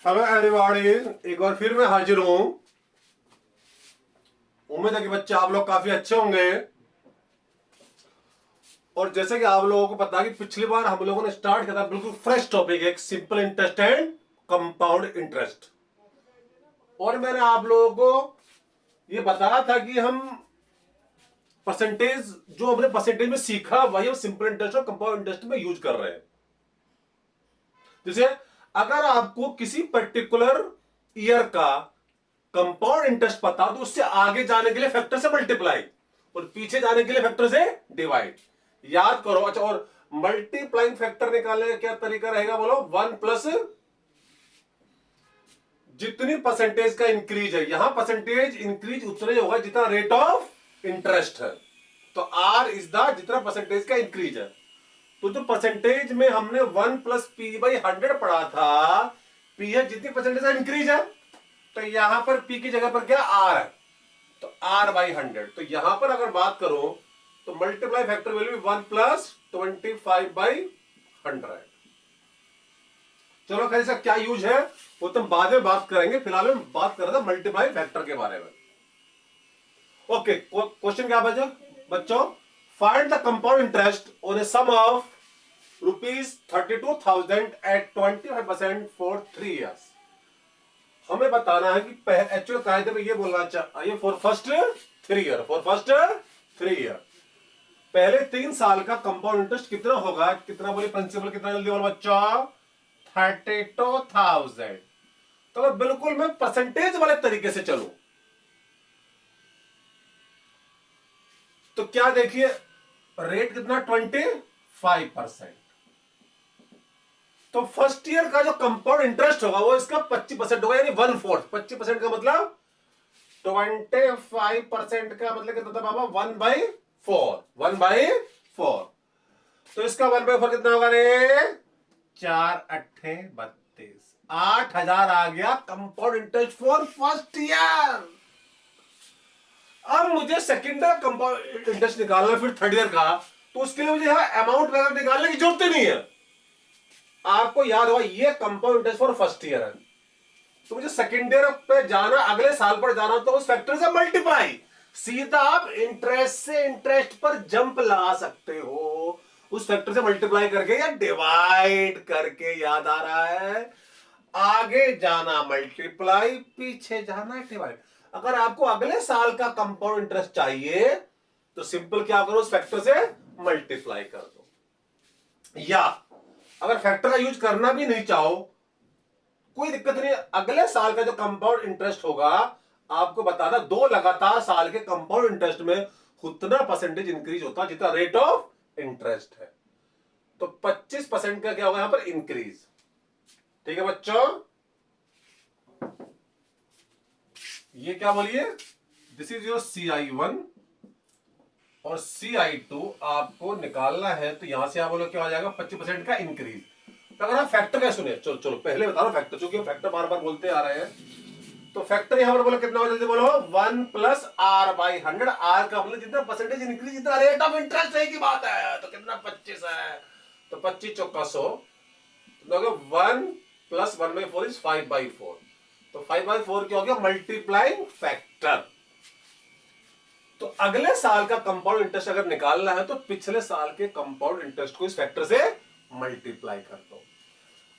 Hello everybody, एक बार फिर मैं हाजिर हूं। उम्मीद है कि बच्चे आप लोग काफी अच्छे होंगे। और जैसे कि आप लोगों को पता है कि पिछली बार हम लोगों ने स्टार्ट किया था बिल्कुल फ्रेश टॉपिक, एक simple interest and compound interest. और मैंने आप लोगों को ये बताया था कि हम परसेंटेज, जो हमने परसेंटेज में सीखा वही हम सिंपल इंटरेस्ट और कंपाउंड इंटरेस्ट में यूज कर रहे हैं। जैसे अगर आपको किसी पर्टिकुलर ईयर का कंपाउंड इंटरेस्ट पता तो उससे आगे जाने के लिए फैक्टर से मल्टीप्लाई और पीछे जाने के लिए फैक्टर से डिवाइड। याद करो। अच्छा, और मल्टीप्लाइंग फैक्टर निकालने का क्या तरीका रहेगा बोलो? 1 प्लस जितनी परसेंटेज का इंक्रीज है, यहां परसेंटेज इंक्रीज उतना ही होगा जितना रेट ऑफ इंटरेस्ट है। तो आर इज द जितना परसेंटेज का इंक्रीज है। तो जो परसेंटेज में हमने 1 प्लस पी बाई 100 पढ़ा था, पी है जितनी परसेंटेज का इंक्रीज है, तो यहां पर पी की जगह पर क्या आर है, तो आर बाई 100। तो यहां पर अगर बात करो तो multiply factor value 1 plus 25 by 100। चलो खैर, इसका क्या यूज है वो तो बाद में बात करेंगे। फिलहाल हम बात कर रहे थे मल्टीप्लाई फैक्टर के बारे में। ओके, क्वेश्चन क्या बचा बच्चों? Find the compound interest on a sum of ₹32,000 at 25% for 3 years. हमें बताना है कि एक्चुअल कायदे में ये बोलना चाहिए for first 3 year, for first 3 year, पहले 3 साल का कंपाउंड इंटरेस्ट कितना होगा। कितना बोले प्रिंसिपल? कितना जल्दी बोलो बच्चा? 32,000। तो अगर बिल्कुल मैं परसेंटेज वाले तरीके से चलूं तो क्या देखिए, रेट कितना? 25%। तो फर्स्ट ईयर का जो कंपाउंड इंटरेस्ट होगा वो इसका 25% होगा, यानी 1/4। 25% का मतलब 25% का मतलब कितना था बाबा? 1/4। 1/4। तो इसका 1/4 कितना होगा रे? 4 अट्ठे 32। 8,000 आ गया compound interest for first year. अब मुझे सेकेंड ईयर कंपाउंड इंटरेस्ट निकालना, फिर थर्ड ईयर का, तो उसके लिए मुझे अमाउंट वगैरह निकालने की जरूरत ही नहीं है। आपको याद होगा ये compound interest for first year है, तो मुझे सेकेंड ईयर पे जाना, अगले साल पर जाना, तो उस फैक्टर से मल्टीप्लाई। सीधा आप इंटरेस्ट से इंटरेस्ट पर जंप ला सकते हो उस फैक्टर से मल्टीप्लाई करके या डिवाइड करके। याद आ रहा है? आगे जाना मल्टीप्लाई, पीछे जाना डिवाइड। अगर आपको अगले साल का कंपाउंड इंटरेस्ट चाहिए तो सिंपल क्या करो, उस फैक्टर से मल्टीप्लाई कर दो। या अगर फैक्टर का यूज करना भी नहीं चाहो, कोई दिक्कत नहीं। अगले साल का जो कंपाउंड इंटरेस्ट होगा, आपको बताना 2 लगातार साल के कंपाउंड इंटरेस्ट में उतना परसेंटेज इंक्रीज होता जितना रेट ऑफ इंटरेस्ट है। तो 25% का क्या होगा यहां पर? इंक्रीज। ठीक है बच्चों, ये क्या बोलिए? दिस इज योर CI1 और CI2 आपको निकालना है। तो यहां से आप बोलो क्या आ जाएगा? 25% का इंक्रीज। तो अगर आप फैक्टर क्या सुने, चलो चलो पहले बता रहा फैक्टर, क्योंकि फैक्टर बार बार बोलते आ रहे हैं। तो फैक्टर यहां पर बोलो कितना हो? जल्दी बोलो। 1 प्लस आर बाई 100। आर का मतलब जितना परसेंटेज इंक्रीज जितना रेट ऑफ इंटरेस्ट है की बात है। तो कितना? 25 है। तो 25 चौका 100। तो 1 प्लस 1/4 इज 5/4। तो 5/4 क्या हो गया? Multiplying factor. तो अगले साल का कंपाउंड इंटरेस्ट अगर निकालना है तो पिछले साल के कंपाउंड इंटरेस्ट को इस फैक्टर से मल्टीप्लाई कर दो।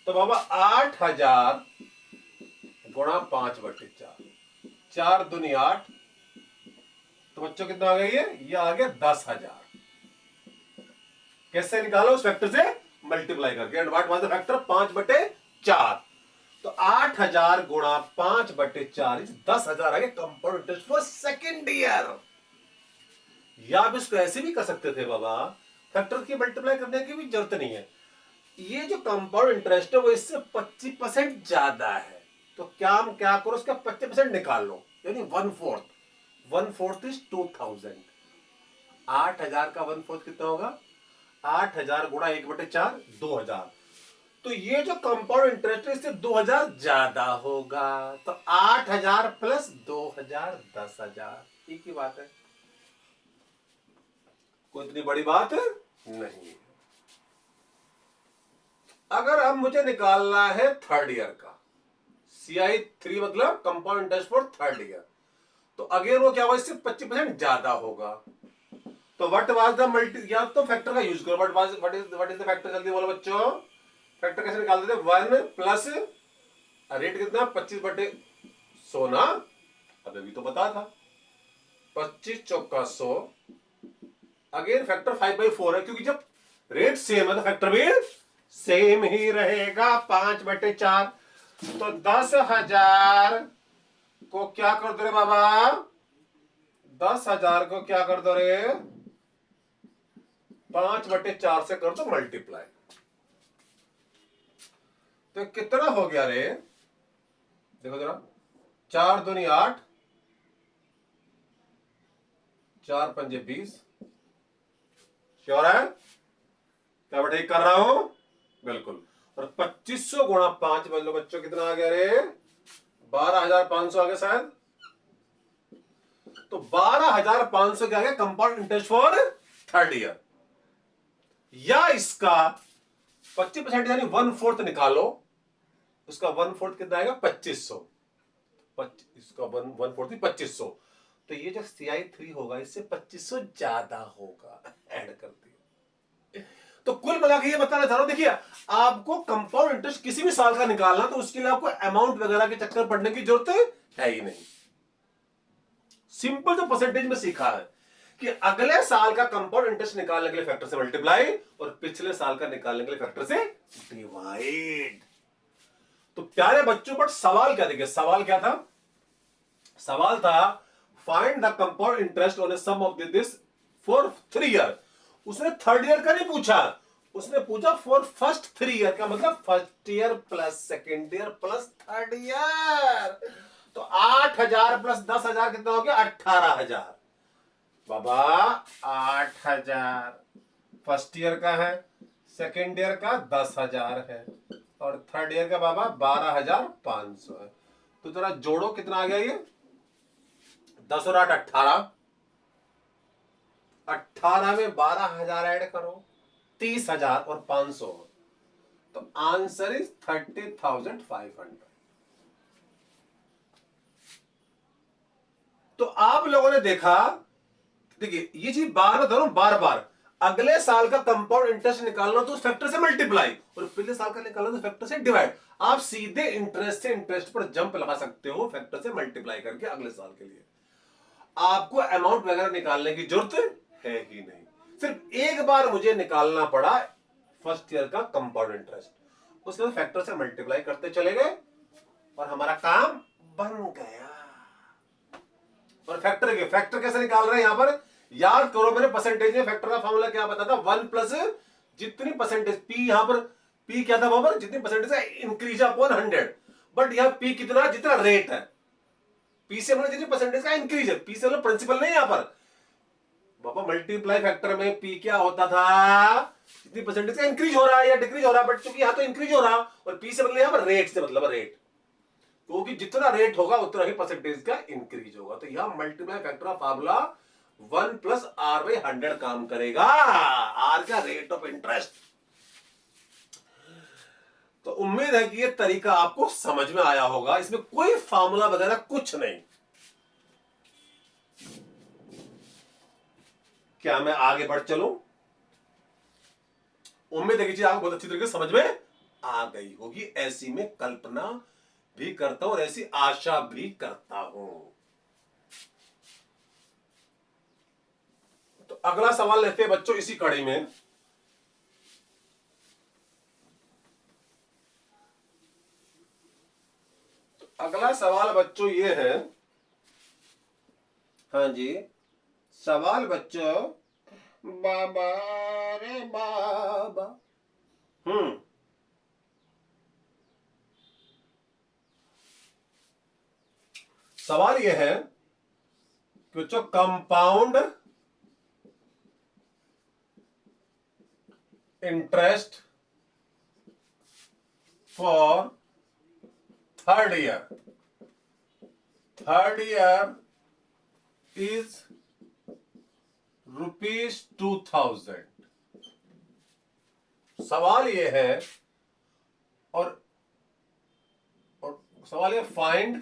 तो बाबा 8,000 गुणा 5/4, 4 दूनी 8। तो बच्चों कितना आ गया? ये आ गया 10,000। कैसे निकालो? उस फैक्टर से मल्टीप्लाई करके। And what was the factor? 5/4। तो 8,000 गुणा 5/4 10,000 आ गया compound interest for second year. या आप इसको ऐसे भी कर सकते थे बाबा, फैक्टर की मल्टीप्लाई करने की भी जरूरत नहीं है। ये जो कंपाउंड इंटरेस्ट है वो इससे 25% ज्यादा है, तो क्या करो, उसका 25% निकाल लो, यानी 1/4। 1/4 इज 2,000। 8,000 का 1/4 कितना होगा? 8,000 गुणा 1/4 2,000। तो ये जो कंपाउंड इंटरेस्ट है इससे 2,000 ज्यादा होगा। तो 8,000 प्लस 2,000 10,000, एक ही बात है, कोई इतनी बड़ी बात नहीं। अगर अब मुझे निकालना है थर्ड ईयर का, CI3 मतलब compound interest for third year. तो अगेन वो क्या होगा, इससे 25% ज्यादा होगा। तो व्हाट वाज द मल्टी, या तो फैक्टर का यूज करो, व्हाट इज द फैक्टर, जल्दी बोलो बच्चों। फैक्टर कैसे निकाल देते, 1 प्लस रेट कितना 25/100 ना, अब अभी तो बता था 25 चौका 100। अगेन फैक्टर 5/4 है, क्योंकि जब रेट सेम है तो फैक्टर भी सेम ही रहेगा, 5/4। तो 10,000 को क्या कर दो रे बाबा, 10,000 को क्या कर दो रे, 5/4 से कर दो मल्टीप्लाई। तो कितना हो गया रे, देखो जरा, 4 दूनी 8, 4 पंजे 20। श्योर है, क्या बेटा ठीक कर रहा हूं, बिल्कुल। और 2500 गुणा 5 बन लो बच्चों, कितना आ गया रे, 12,500 आ गया शायद। तो 12,500 क्या आ गया compound interest for third year. या इसका 25% यानी 1/4 निकालो, उसका 1/4 कितना आएगा 2500, इसका 1/4 2500। तो ये जो CI3 होगा इससे 2500 ज्यादा होगा, ऐड कर दिया। तो कुल मिला के ये बताना चाह रहा हूं, देखिए आपको कंपाउंड इंटरेस्ट किसी भी साल का निकालना, तो उसके लिए आपको अमाउंट वगैरह के चक्कर पड़ने की जरूरत है ही नहीं। सिंपल जो परसेंटेज में सीखा है कि अगले साल का कंपाउंड इंटरेस्ट निकालने के लिए फैक्टर से मल्टीप्लाई, और पिछले साल का निकालने के लिए फैक्टर से डिवाइड। तो प्यारे बच्चों, पर सवाल क्या, देखिए सवाल क्या था, सवाल था find the compound interest on a sum of this for 3 year. उसने थर्ड ईयर का नहीं पूछा, उसने पूछा फॉर फर्स्ट 3 ईयर का, मतलब first year plus second year plus third year. तो 8,000 प्लस 10,000 कितना हो गया, 18,000 बाबा। 8,000 फर्स्ट ईयर का है, सेकेंड ईयर का 10,000 है, और थर्ड ईयर का बाबा 12,500 है। तो जरा जोड़ो कितना आ गया ये, 10 और 8 18, 18 में 12,000 ऐड करो, 30,000 और 500, तो आंसर इज 30,500। तो आप लोगों ने देखा, देखिए ये चीज बार बार बार, अगले साल का कंपाउंड इंटरेस्ट निकालना तो उस फैक्टर से मल्टीप्लाई, और पिछले साल का निकालना तो फैक्टर से डिवाइड। आप सीधे इंटरेस्ट से इंटरेस्ट पर जंप लगा सकते हो फैक्टर से मल्टीप्लाई करके अगले साल के लिए। आपको अमाउंट वगैरह निकालने की जरूरत है ही नहीं, सिर्फ एक बार मुझे निकालना पड़ा फर्स्ट ईयर का कंपाउंड इंटरेस्ट, उसके बाद फैक्टर से मल्टीप्लाई करते चले गए और हमारा काम बन गया। और फैक्टर कैसे निकाल रहे हैं यहां पर, याद करो मैंने परसेंटेज में फैक्टर का फॉर्मूला क्या बताया था, 1 प्लस जितनी परसेंटेज पी, यहां पर पी क्या था बाबा, जितनी परसेंटेज है इंक्रीज अपॉन 100, बट यहां पी कितना, जितना रेट है, पी से मतलब जितनी परसेंटेज का इंक्रीज है, पी से मतलब प्रिंसिपल नहीं यहां पर बाबा। मल्टीप्लाई फैक्टर में पी क्या होता था, जितनी परसेंटेज का इंक्रीज हो रहा है या डिक्रीज हो रहा है, बट चूंकि यहां तो इंक्रीज हो रहा, और पी से मतलब यहां पर रेट से मतलब रेट, क्योंकि जितना रेट होगा उतना ही परसेंटेज का इंक्रीज होगा। तो यह multiply factor of formula 1 plus r by 100 काम करेगा, आर का रेट ऑफ इंटरेस्ट। तो उम्मीद है कि यह तरीका आपको समझ में आया होगा, इसमें कोई फार्मूला वगैरह कुछ नहीं। क्या मैं आगे बढ़ चलूं, उम्मीद है कि चीज आपको बहुत अच्छी तरीके से समझ में आ गई होगी, ऐसी मैं कल्पना भी करता हूं और ऐसी आशा भी करता हूं। तो अगला सवाल लेते हैं बच्चों इसी कड़ी में। तो अगला सवाल बच्चों ये है, हाँ जी सवाल बच्चों, बाबा रे बाबा, सवाल यह है कि बच्चों compound interest for third year is ₹2,000। सवाल यह है, और सवाल है find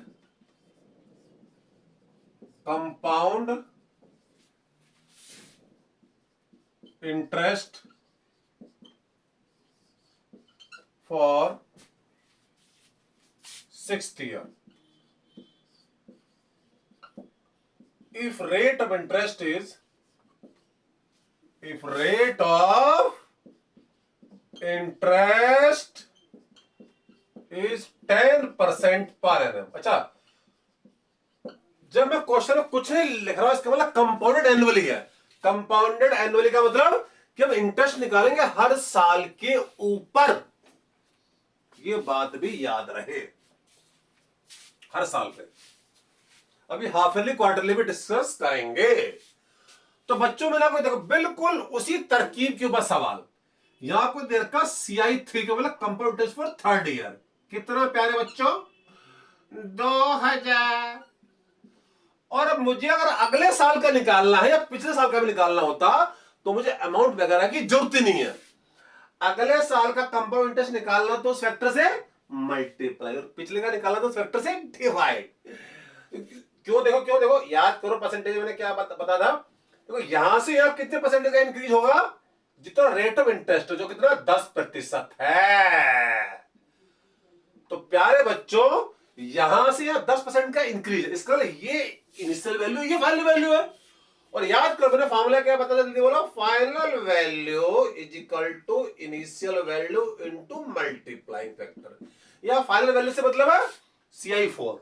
compound interest for 6th year. If rate of interest is interest is 10% per annum. अच्छा, जब मैं क्वेश्चन में कुछ नहीं लिख रहा हूं इसका मतलब कंपाउंडेड एनुअली है। कंपाउंडेड एनुअली का मतलब कि हम इंटरेस्ट निकालेंगे हर साल के ऊपर। ये बात भी याद रहे, हर साल पे। अभी हाफ ईयरली क्वार्टरली भी डिस्कस करेंगे। तो बच्चों में ना कोई देखो बिल्कुल उसी तरकीब के ऊपर सवाल। यहां कोई देर का CI3 का मतलब compound interest for 3rd year. कितना प्यारे बच्चों, 2000। और अब मुझे अगर अगले साल का निकालना है या पिछले साल का भी निकालना होता तो मुझे अमाउंट वगैरह की जरूरत ही नहीं है। अगले साल का कंपाउंड इंटरेस्ट निकालना तो उस फैक्टर से मल्टीप्लाई, और पिछले का निकालना तो उस फैक्टर से डिवाइड। क्यों देखो याद करो परसेंटेज मैंने क्या बता था। देखो यहां से यहां कितने परसेंटेज का इंक्रीज होगा, जितना रेट ऑफ इंटरेस्ट जो कितना 10% है। तो प्यारे बच्चों यहां से यहां 10% का इंक्रीज, इसका ये इनिशियल वैल्यू, ये फाइनल वैल्यू है। और याद करो मैंने फॉर्मूला क्या बता जल्दी बोलो, final value is equal to initial value into multiplying factor. या फाइनल वैल्यू से मतलब है CI4।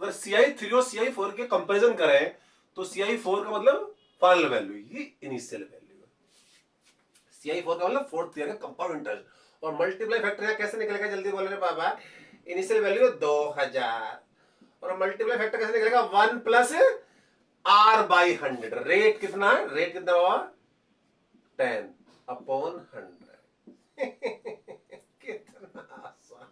अगर CI3 और CI4 के कंपैरिजन करें तो CI4 का मतलब फाइनल वैल्यू, ये इनिशियल वैल्यू है। CI4 का मतलब 4th ईयर का कंपाउंड इंटरेस्ट। और मल्टीप्लाई फैक्टर कैसे निकलेगा जल्दी बोलो बाबा, इनिशियल वैल्यू 2000 और मल्टीप्लाई फैक्टर कैसे निकलेगा 1 प्लस R/100। रेट कितना है, रेट कितना हुआ 10/100। कितना आसान।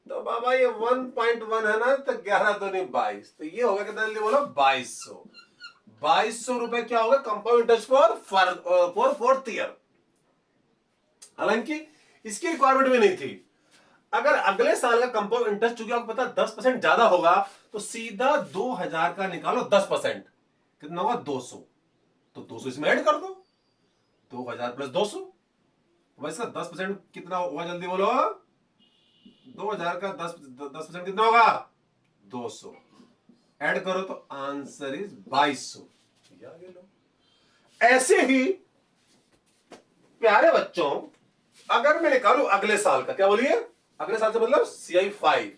तो बाबा ये 1.1 है ना, तो 11 तो नहीं 22, तो ये होगा कितना जल्दी बोलो 2200 रुपए क्या होगा compound interest for 4th year. हालांकि इसकी रिक्वायरमेंट भी नहीं थी। अगर अगले साल का कंपाउंड इंटरेस्ट चूंकि आपको पता 10% ज्यादा होगा तो सीधा 2000 का निकालो 10%, कितना होगा 200। तो 200 इसमें ऐड कर दो, 2000 प्लस 200। वैसे 10% कितना होगा जल्दी बोलो, 2000 का 10% कितना होगा 200। ऐड करो तो आंसर इज 2200। ऐसे ही प्यारे बच्चों अगर मैं निकालू अगले साल का, क्या बोलिए अगले साल से मतलब CI5,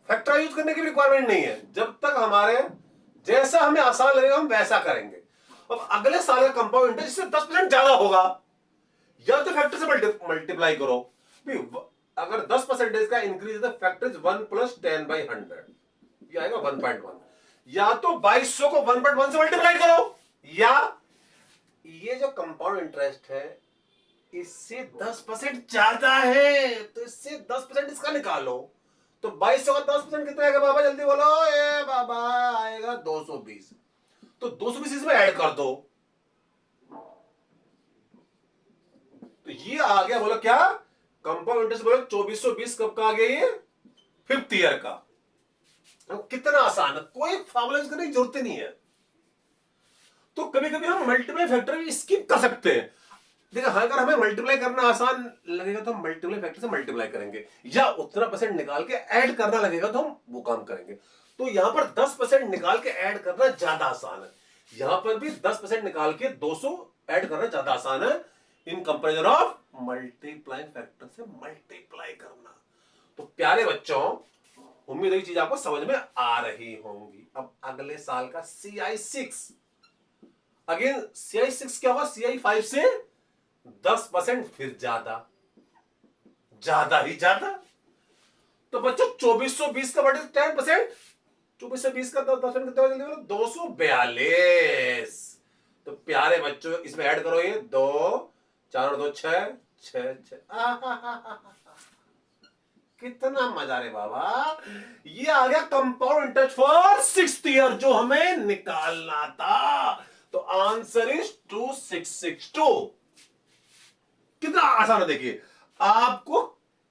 फैक्टर यूज करने की रिक्वायरमेंट नहीं है। जब तक हमारे जैसा हमें आसान लगेगा हम वैसा करेंगे। अब अगले साल का कंपाउंड इंटरेस्ट इससे 10% ज्यादा होगा, या तो फैक्टर से मल्टीप्लाई करो। अगर 10% का इंक्रीज है तो फैक्टर इज 1 प्लस 10/100, ये आएगा 1.1। या तो 2200 को 1.1 से मल्टीप्लाई करो, या ये जो कंपाउंड इंटरेस्ट है इससे 10% ज्यादा है तो इससे 10% इसका निकालो। तो 2200 का 10% कितना आएगा बाबा जल्दी बोलो, ए बाबा आएगा 220। तो 220 इसमें ऐड कर दो, तो ये आ गया बोलो क्या कंपाउंड इंटरेस्ट बोलो 2420। कब का आ गया ये 5th ईयर का। तो कितना आसान है, कोई फॉर्मूला करने की जरूरत नहीं है। तो कभी कभी हम मल्टीप्लाई फैक्टर स्किप कर सकते हैं। देखो अगर हमें मल्टीप्लाई करना आसान लगेगा तो हम मल्टीप्लाई फैक्टर से मल्टीप्लाई करेंगे, या उतना परसेंट निकाल के ऐड करना लगेगा तो हम वो काम करेंगे। तो यहां पर 10% निकाल के ऐड करना ज्यादा आसान है, यहां पर भी 10% निकाल के 200 ऐड करना ज्यादा आसान है in comparison of multiplying factor से मल्टीप्लाई करना। तो प्यारे बच्चों उम्मीद है ये चीज आपको समझ में आ रही होंगी। अब अगले साल का CI6, अगेन CI6 क्या होगा CI5 से 10% फिर ज्यादा ही ज्यादा। तो बच्चों 2420 का बटे 10%, 2420 का 10% कितना जल्दी बोलो 242। तो प्यारे बच्चों इसमें ऐड करो ये 2 4 और 2 6 6 6। कितना मजा रे बाबा, ये आ गया compound interest for 6th year जो हमें निकालना था। तो आंसर इज 2662। कितना आसान है देखिए, आपको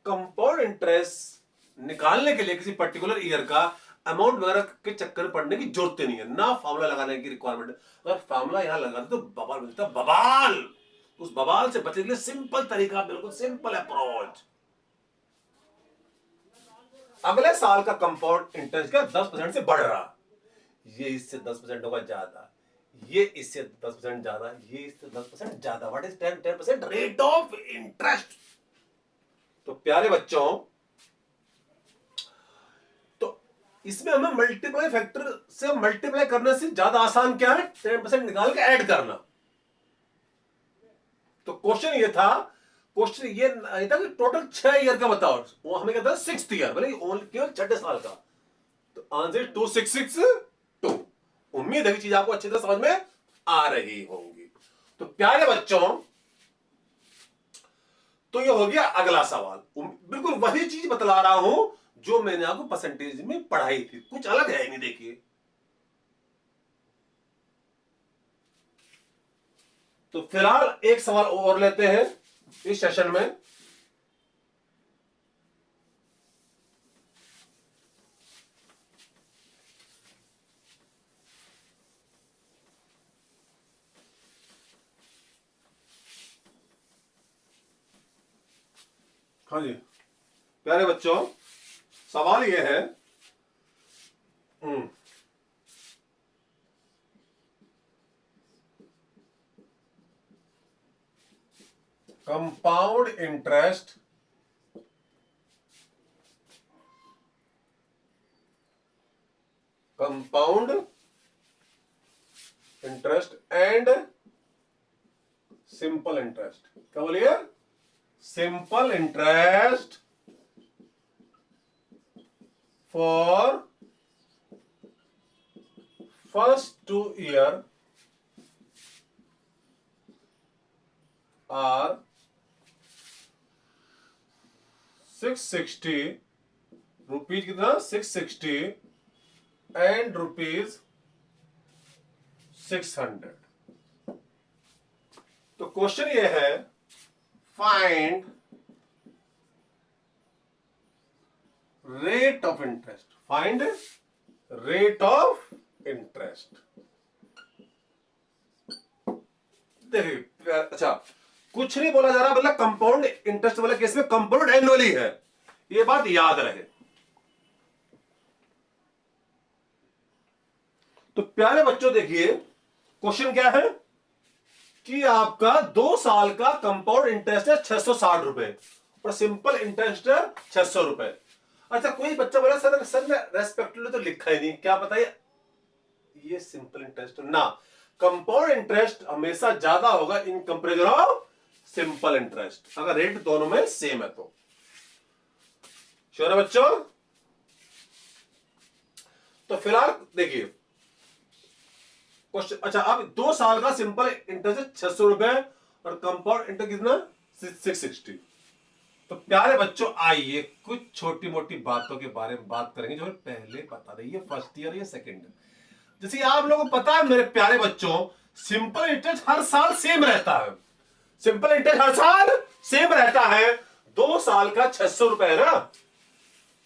कंपाउंड इंटरेस्ट निकालने के लिए किसी पर्टिकुलर ईयर का अमाउंट वगैरह के चक्कर में पड़ने की जरूरत नहीं है, ना फार्मूला लगाने की रिक्वायरमेंट। अगर फार्मूला यहां लगाते तो बवाल मिलता, बवाल। उस बवाल से बचने के लिए सिंपल तरीका, बिल्कुल सिंपल अप्रोच। अगले साल का कंपाउंड इंटरेस्ट का 10% से बढ़ रहा, ये इससे 10% होगा ज्यादा, ये इससे 10% ज्यादा, ये इससे 10% ज्यादा। What is 10% rate of interest. तो प्यारे बच्चों, तो इसमें हमें मल्टीप्लाई फैक्टर से मल्टीप्लाई करने से ज्यादा आसान क्या है, 10% निकाल के ऐड करना। तो क्वेश्चन ये था, क्वेश्चन ये नहीं था कि टोटल 6 ईयर का बताओ, वो हमें कहता है 6th ईयर, भले केवल 6ठे साल का। तो आंसर 2662। उम्मीद है कि चीज आपको अच्छी तरह समझ में आ रही होंगी। तो प्यारे बच्चों, तो ये हो गया अगला सवाल। बिल्कुल वही चीज बतला रहा हूं जो मैंने आपको परसेंटेज में पढ़ाई थी, कुछ अलग है नहीं। देखिए, तो फिलहाल एक सवाल और लेते हैं इस सेशन में। हाँ जी प्यारे बच्चों, सवाल यह है, compound interest and simple interest. क्या बोलिए? Simple interest for first 2 year are 660 rupees. कितना? 660 एंड रुपीज 600। तो क्वेश्चन ये है, find rate of interest. Find rate of interest. देखिए, अच्छा कुछ नहीं बोला जा रहा, मतलब कंपाउंड इंटरेस्ट वाले केस में कंपाउंड एनुअली है, ये बात याद रहे। तो प्यारे बच्चों देखिए, क्वेश्चन क्या है कि आपका 2 साल का कंपाउंड इंटरेस्ट है 660 रुपए और सिंपल इंटरेस्ट है 600 रुपए। अच्छा, कोई बच्चा बोला सर ने रेस्पेक्टिवली तो लिखा ही नहीं, क्या बताइए? ये सिंपल इंटरेस्ट ना, कंपाउंड इंटरेस्ट हमेशा ज्यादा होगा in comparison of simple interest, अगर रेट दोनों में सेम है तो। श्योर है बच्चों? तो फिलहाल देखिए क्वेश्चन, अच्छा अब 2 साल का सिंपल इंटरेस्ट 600 रुपए और कंपाउंड इंटरेस्ट कितना? 660। तो प्यारे बच्चों, आइए कुछ छोटी मोटी बातों के बारे में बात करेंगे जो पहले बता रही है, फर्स्ट ईयर या सेकेंड। जैसे आप लोगों को पता है मेरे प्यारे बच्चों, सिंपल इंटरेस्ट हर साल सेम रहता है। सिंपल इंटरेस्ट हर साल सेम रहता है। 2 साल का 600 रुपए है ना,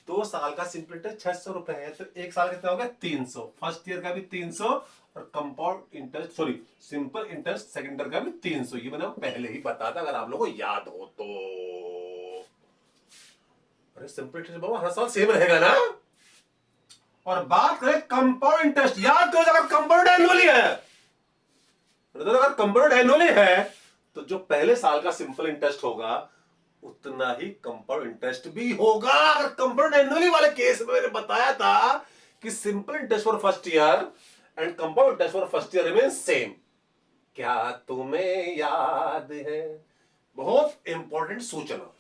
2 साल का सिंपल इंटरेस्ट 600 रुपए है, तो 1 साल कितना हो गया? 300। फर्स्ट ईयर का भी 300 और compound interest sorry simple interest second year का भी 300। ये मैंने पहले ही बता था, अगर आप लोगों को याद हो तो। अरे सिंपल इंटरेस्ट बाबा हर साल सेम रहेगा ना। और बात करें कंपाउंड इंटरेस्ट, याद करो अगर कंपाउंड एनुअली है, अगर कंपाउंड एनुअली है तो जो पहले साल का सिंपल इंटरेस्ट होगा उतना ही कंपाउंड इंटरेस्ट भी होगा। अगर कंपाउंड एनुअली वाले केस में मैंने बताया था कि simple interest for first year and compound interest for first year remain same. क्या तुम्हें याद है? बहुत इंपॉर्टेंट सूचना,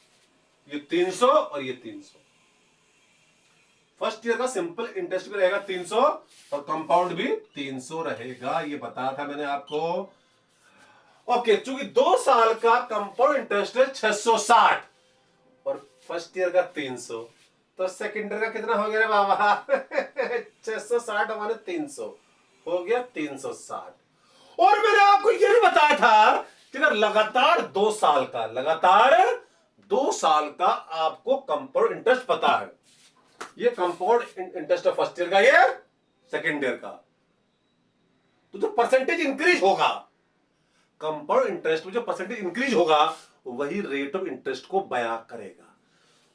ये 300 और ये 300। फर्स्ट ईयर का सिंपल इंटरेस्ट भी रहेगा 300 और कंपाउंड भी 300 रहेगा, ये बताया था मैंने आपको। ओके, चूंकि 2 साल का कंपाउंड इंटरेस्ट है 660 और फर्स्ट ईयर का 300, तो सेकेंड ईयर का कितना हो गया रे बाबा? 660 माने 300 हो गया 360। और मैंने आपको ये भी बताया था कि अगर लगातार 2 साल का आपको कंपाउंड इंटरेस्ट पता है ये compound interest of first year का, ये सेकेंड ईयर का। तो जो परसेंटेज इंक्रीज होगा कंपाउंड इंटरेस्ट में, जो परसेंटेज इंक्रीज होगा वही रेट ऑफ इंटरेस्ट को बयां करेगा।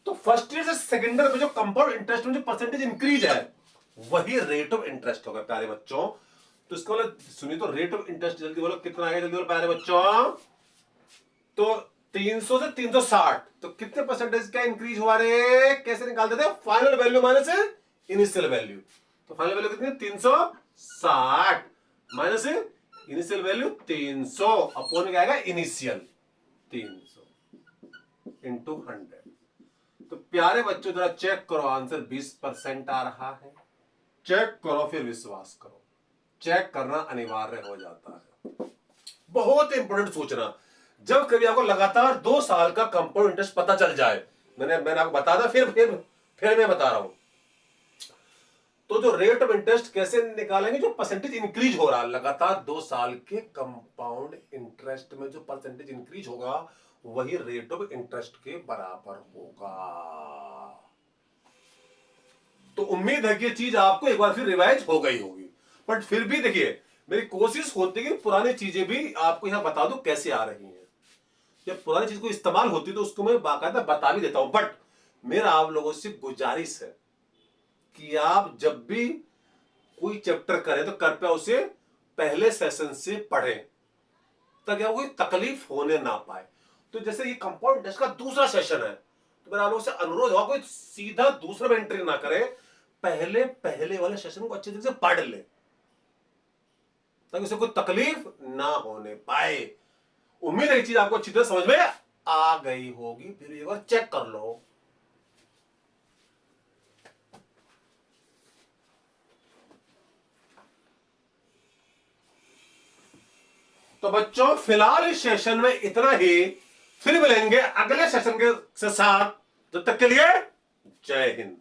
तो फर्स्ट ईयर से सेकेंड ईयर में जो कंपाउंड इंटरेस्ट में जो परसेंटेज इंक्रीज है वही रेट ऑफ इंटरेस्ट होगा प्यारे बच्चों। तो इसको बोलो, सुनिए तो रेट ऑफ इंटरेस्ट जल्दी बोलो कितना आएगा, जल्दी बोलो प्यारे बच्चों। तो 300 से 360, तो कितने परसेंटेज का इंक्रीज हुआ रे, कैसे निकाल देते हैं, final value minus initial value. तो फाइनल वैल्यू कितनी है, 360 माइनस इनिशियल वैल्यू 300 अपॉन में क्या आएगा, इनिशियल 300 इंटू 100। तो प्यारे बच्चों जरा चेक करो, आंसर 20% आ रहा है। चेक करो फिर विश्वास करो, चेक करना अनिवार्य हो जाता है। बहुत इंपॉर्टेंट सूचना, जब कभी आपको लगातार 2 साल का कंपाउंड इंटरेस्ट पता चल जाए, मैंने आपको बता था, फिर मैं बता रहा हूं। तो जो रेट ऑफ इंटरेस्ट कैसे निकालेंगे, जो परसेंटेज इंक्रीज हो रहा है लगातार 2 साल के कंपाउंड इंटरेस्ट में, जो परसेंटेज इंक्रीज होगा वही रेट ऑफ इंटरेस्ट के बराबर होगा। तो उम्मीद है कि ये चीज आपको एक बार फिर रिवाइज हो गई होगी, बट फिर भी देखिए मेरी कोशिश होती है कि पुरानी चीजें भी आपको यहां बता दूं कैसे आ रही हैं। जब पुरानी चीज को इस्तेमाल होती है तो उसको मैं बाकायदा बता भी देता हूं, बट मेरा आप लोगों से गुजारिश है कि आप जब भी कोई चैप्टर करें तो कृपया उसे पहले सेशन से पढ़ें ताकि आपको कोई तकलीफ होने ना पाए। तो जैसे ये कंपाउंड इंटरेस्ट का दूसरा सेशन है, तो मेरा आप लोगों से अनुरोध होगा कोई सीधा दूसरे में एंट्री ना करे, पहले वाले सेशन को अच्छे तरीके से पढ़ ले ताकि उसे कोई तकलीफ ना होने पाए। उम्मीद है ये चीज आपको अच्छी तरह समझ में आ गई होगी, फिर एक बार चेक कर लो। तो बच्चों फिलहाल इस सेशन में इतना ही, फिर मिलेंगे अगले सेशन के साथ। जब तक के लिए जय हिंद।